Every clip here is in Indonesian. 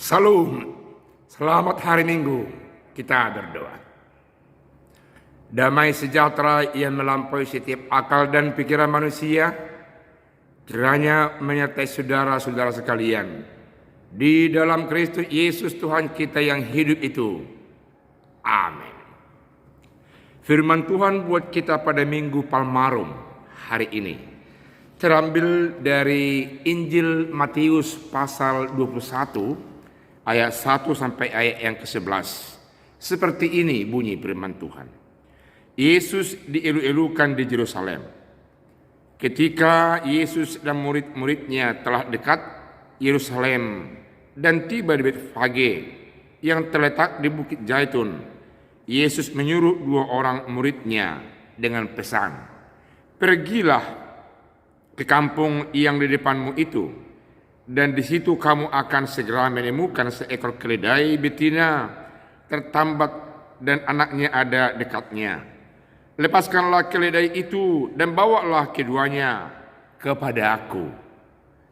Salam, selamat hari Minggu. Kita berdoa. Damai sejahtera yang melampaui setiap akal dan pikiran manusia, kiranya menyertai saudara-saudara sekalian di dalam Kristus Yesus Tuhan kita yang hidup itu. Amin. Firman Tuhan buat kita pada Minggu Palmarum hari ini terambil dari Injil Matius pasal 21 ayat 1 sampai ayat yang ke-11. Seperti ini bunyi firman Tuhan. Yesus dielu-elukan di Yerusalem. Ketika Yesus dan murid-muridnya telah dekat Yerusalem dan tiba di Betfage yang terletak di Bukit Zaitun, Yesus menyuruh 2 orang muridnya dengan pesan, "Pergilah ke kampung yang di depanmu itu, dan di situ kamu akan segera menemukan seekor keledai betina tertambat dan anaknya ada dekatnya. Lepaskanlah keledai itu dan bawalah keduanya kepada aku.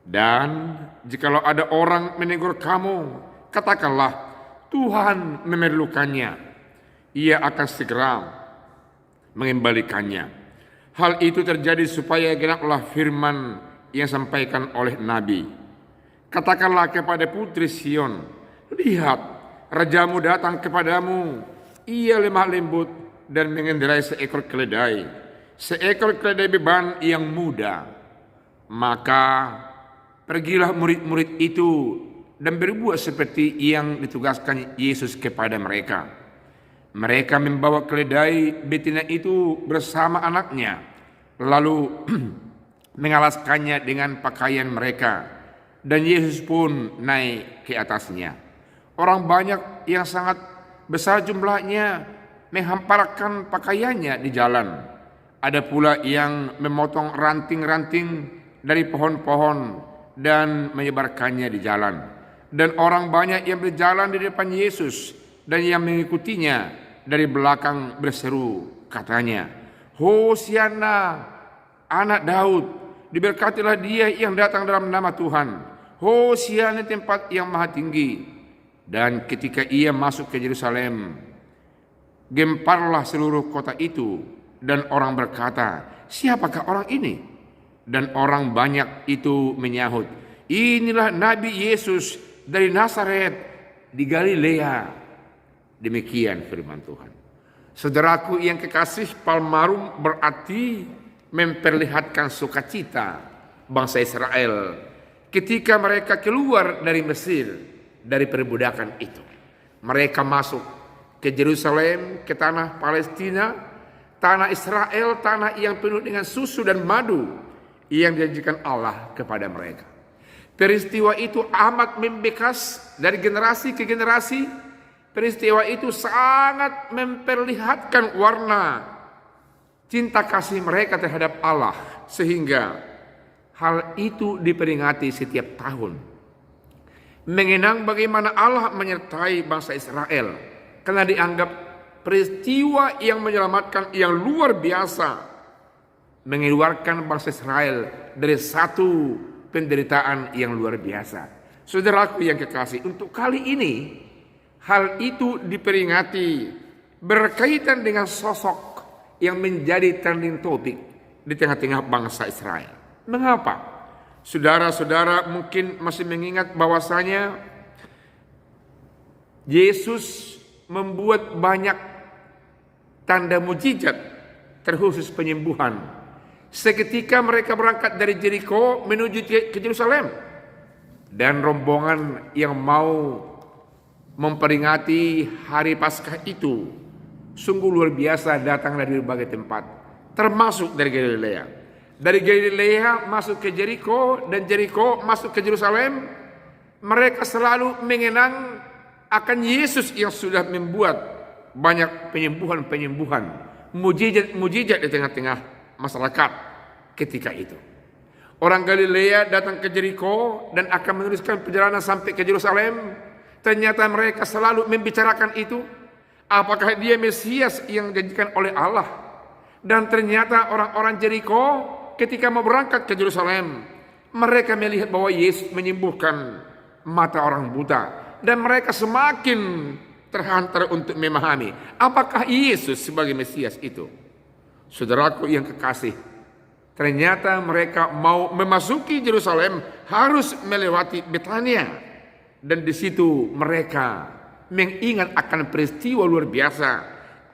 Dan jikalau ada orang menegur kamu, katakanlah, Tuhan memerlukannya. Ia akan segera mengembalikannya. Hal itu terjadi supaya genaplah firman yang disampaikan oleh Nabi. Katakanlah kepada putri Sion, lihat, rajamu datang kepadamu. Ia lemah lembut dan mengendarai seekor keledai beban yang muda. Maka pergilah murid-murid itu dan berbuat seperti yang ditugaskan Yesus kepada mereka. Mereka membawa keledai betina itu bersama anaknya, lalu mengalaskannya dengan pakaian mereka. Dan Yesus pun naik ke atasnya. Orang banyak yang sangat besar jumlahnya menghamparkan pakaiannya di jalan. Ada pula yang memotong ranting-ranting dari pohon-pohon dan menyebarkannya di jalan. Dan orang banyak yang berjalan di depan Yesus dan yang mengikutinya dari belakang berseru, katanya, Hosianna, anak Daud, diberkatilah dia yang datang dalam nama Tuhan. Hosianna tempat yang maha tinggi. Dan ketika ia masuk ke Yerusalem, gemparlah seluruh kota itu. Dan orang berkata, siapakah orang ini? Dan orang banyak itu menyahut, inilah Nabi Yesus dari Nazaret di Galilea. Demikian firman Tuhan. Saudaraku yang kekasih, Palmarum berarti memperlihatkan sukacita bangsa Israel ketika mereka keluar dari Mesir, dari perbudakan itu. Mereka masuk ke Yerusalem, ke tanah Palestina, tanah Israel, tanah yang penuh dengan susu dan madu yang dijanjikan Allah kepada mereka. Peristiwa itu amat membekas dari generasi ke generasi. Peristiwa itu sangat memperlihatkan warna cinta kasih mereka terhadap Allah, sehingga hal itu diperingati setiap tahun. Mengenang bagaimana Allah menyertai bangsa Israel, karena dianggap peristiwa yang menyelamatkan yang luar biasa, mengeluarkan bangsa Israel dari satu penderitaan yang luar biasa. Saudaraku yang kekasih, untuk kali ini hal itu diperingati berkaitan dengan sosok yang menjadi trending topic di tengah-tengah bangsa Israel. Mengapa? Saudara-saudara mungkin masih mengingat bahwasanya Yesus membuat banyak tanda mujizat terkhusus penyembuhan. Seketika mereka berangkat dari Jericho menuju ke Yerusalem, dan rombongan yang mau memperingati hari Paskah itu sungguh luar biasa datang dari berbagai tempat, termasuk dari Galilea. Dari Galilea masuk ke Jericho, dan Jericho masuk ke Yerusalem. Mereka selalu mengenang akan Yesus yang sudah membuat banyak penyembuhan-penyembuhan, mujizat-mujizat di tengah-tengah masyarakat ketika itu. Orang Galilea datang ke Jericho dan akan meneruskan perjalanan sampai ke Yerusalem. Ternyata mereka selalu membicarakan itu. Apakah dia Mesias yang dijanjikan oleh Allah? Dan ternyata orang-orang Jericho ketika mau berangkat ke Yerusalem, mereka melihat bahwa Yesus menyembuhkan mata orang buta, dan mereka semakin terhantar untuk memahami apakah Yesus sebagai Mesias itu. Saudaraku yang kekasih, ternyata mereka mau memasuki Yerusalem harus melewati Betania, dan di situ mereka mengingat akan peristiwa luar biasa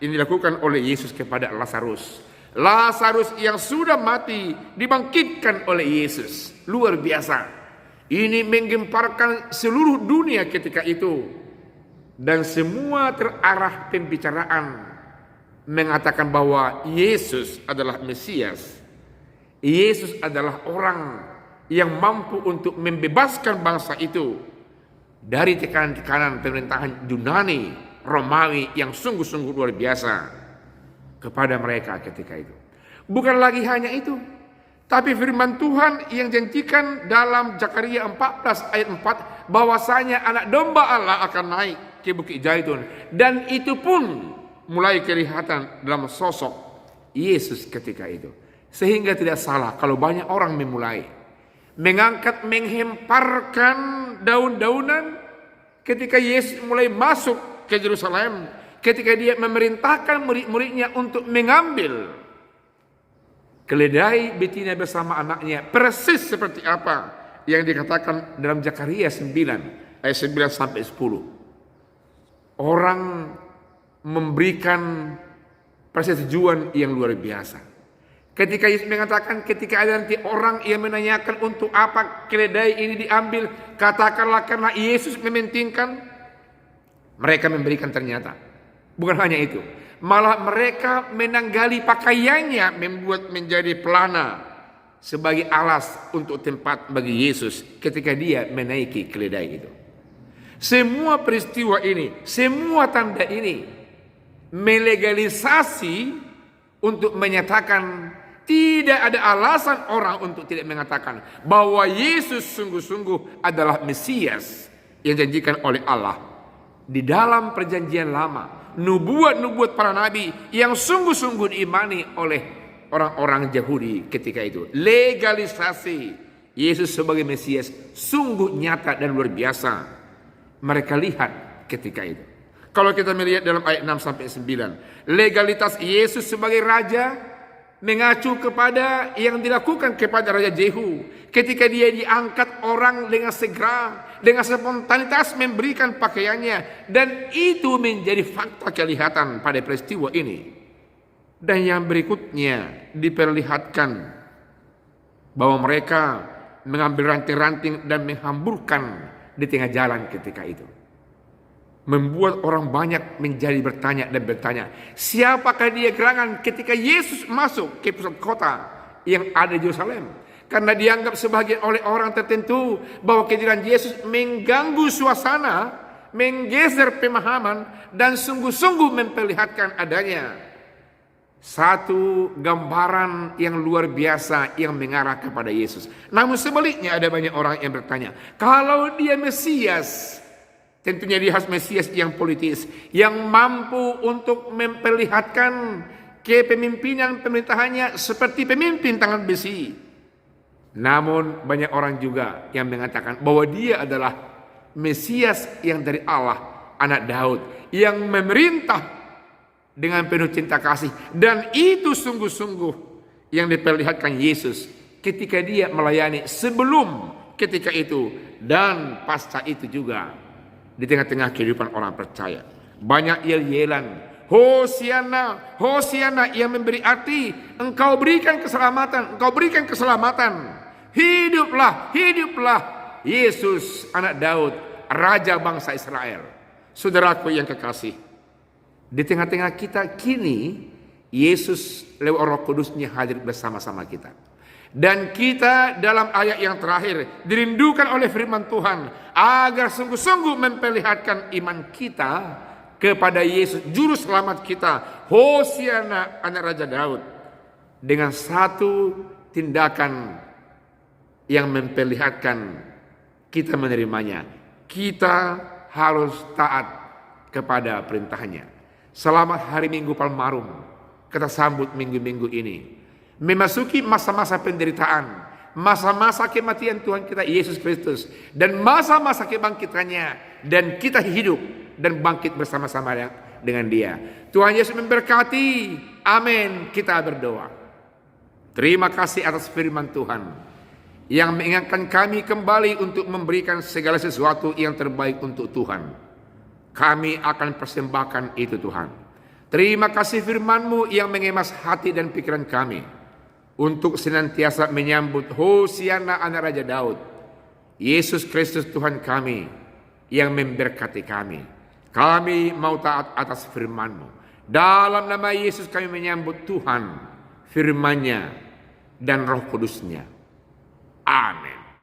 yang dilakukan oleh Yesus kepada Lazarus. Lazarus yang sudah mati dibangkitkan oleh Yesus. Luar biasa. Ini menggemparkan seluruh dunia ketika itu. Dan semua terarah pembicaraan mengatakan bahwa Yesus adalah Mesias. Yesus adalah orang yang mampu untuk membebaskan bangsa itu dari tekanan-tekanan pemerintahan Yunani, Romawi yang sungguh-sungguh luar biasa kepada mereka ketika itu. Bukan lagi hanya itu, tapi firman Tuhan yang janjikan dalam Zakaria 14 ayat 4 bahwasanya anak domba Allah akan naik ke Bukit Zaitun, dan itu pun mulai kelihatan dalam sosok Yesus ketika itu. Sehingga tidak salah kalau banyak orang memulai mengangkat, menghemparkan daun-daunan ketika Yesus mulai masuk ke Yerusalem, ketika dia memerintahkan murid-muridnya untuk mengambil keledai betina bersama anaknya, persis seperti apa yang dikatakan dalam Zakaria 9 ayat 9 sampai 10. Orang memberikan persetujuan yang luar biasa. Ketika Yesus mengatakan, ketika ada nanti orang yang menanyakan untuk apa keledai ini diambil, katakanlah karena Yesus mementingkan. Mereka memberikan ternyata. Bukan hanya itu, malah mereka menanggali pakaiannya, membuat menjadi pelana sebagai alas untuk tempat bagi Yesus ketika dia menaiki keledai itu. Semua peristiwa ini, semua tanda ini melegalisasi untuk menyatakan tidak ada alasan orang untuk tidak mengatakan bahwa Yesus sungguh-sungguh adalah Mesias yang dijanjikan oleh Allah. Di dalam perjanjian lama, nubuat-nubuat para nabi yang sungguh-sungguh diimani oleh orang-orang Yahudi ketika itu. Legalisasi Yesus sebagai Mesias sungguh nyata dan luar biasa. Mereka lihat ketika itu. Kalau kita melihat dalam ayat 6 sampai 9, legalitas Yesus sebagai raja mengacu kepada yang dilakukan kepada Raja Jehu ketika dia diangkat, orang dengan segera, dengan spontanitas memberikan pakaiannya, dan itu menjadi fakta kelihatan pada peristiwa ini. Dan yang berikutnya diperlihatkan bahwa mereka mengambil ranting-ranting dan menghamburkan di tengah jalan ketika itu. Membuat orang banyak menjadi bertanya dan bertanya, siapakah dia gerangan ketika Yesus masuk ke pusat kota yang ada di Yerusalem? Karena dianggap sebagian oleh orang tertentu bahwa kehadiran Yesus mengganggu suasana, menggeser pemahaman, dan sungguh-sungguh memperlihatkan adanya satu gambaran yang luar biasa yang mengarah kepada Yesus. Namun sebaliknya ada banyak orang yang bertanya, kalau dia Mesias, tentunya dia harus Mesias yang politis, yang mampu untuk memperlihatkan kepemimpinan pemerintahannya seperti pemimpin tangan besi. Namun banyak orang juga yang mengatakan bahwa dia adalah Mesias yang dari Allah, anak Daud, yang memerintah dengan penuh cinta kasih. Dan itu sungguh-sungguh yang diperlihatkan Yesus ketika dia melayani sebelum, ketika itu, dan pasca itu juga. Di tengah-tengah kehidupan orang percaya, banyak yel-yelan, Hosiana, Hosiana, yang memberi arti engkau berikan keselamatan, engkau berikan keselamatan. Hiduplah, hiduplah Yesus anak Daud, Raja bangsa Israel. Saudaraku yang kekasih, di tengah-tengah kita kini Yesus lewat Roh Kudusnya hadir bersama-sama kita. Dan kita dalam ayat yang terakhir dirindukan oleh firman Tuhan agar sungguh-sungguh memperlihatkan iman kita kepada Yesus juru selamat kita, Hosiana anak Raja Daud, dengan satu tindakan yang memperlihatkan kita menerimanya. Kita harus taat kepada perintahnya. Selamat hari Minggu Palmarum. Kita sambut minggu-minggu ini memasuki masa-masa penderitaan, masa-masa kematian Tuhan kita Yesus Kristus, dan masa-masa kebangkitannya dan kita hidup dan bangkit bersama-sama dengan dia. Tuhan Yesus memberkati. Amin. Kita berdoa. Terima kasih atas firman Tuhan yang mengingatkan kami kembali untuk memberikan segala sesuatu yang terbaik untuk Tuhan. Kami akan persembahkan itu Tuhan. Terima kasih firman-Mu yang mengemas hati dan pikiran kami untuk senantiasa menyambut Hosiana anak Raja Daud, Yesus Kristus Tuhan kami yang memberkati kami. Kami mau taat atas firman-Mu. Dalam nama Yesus kami menyambut Tuhan, firman-Nya dan Roh Kudus-Nya. Amin.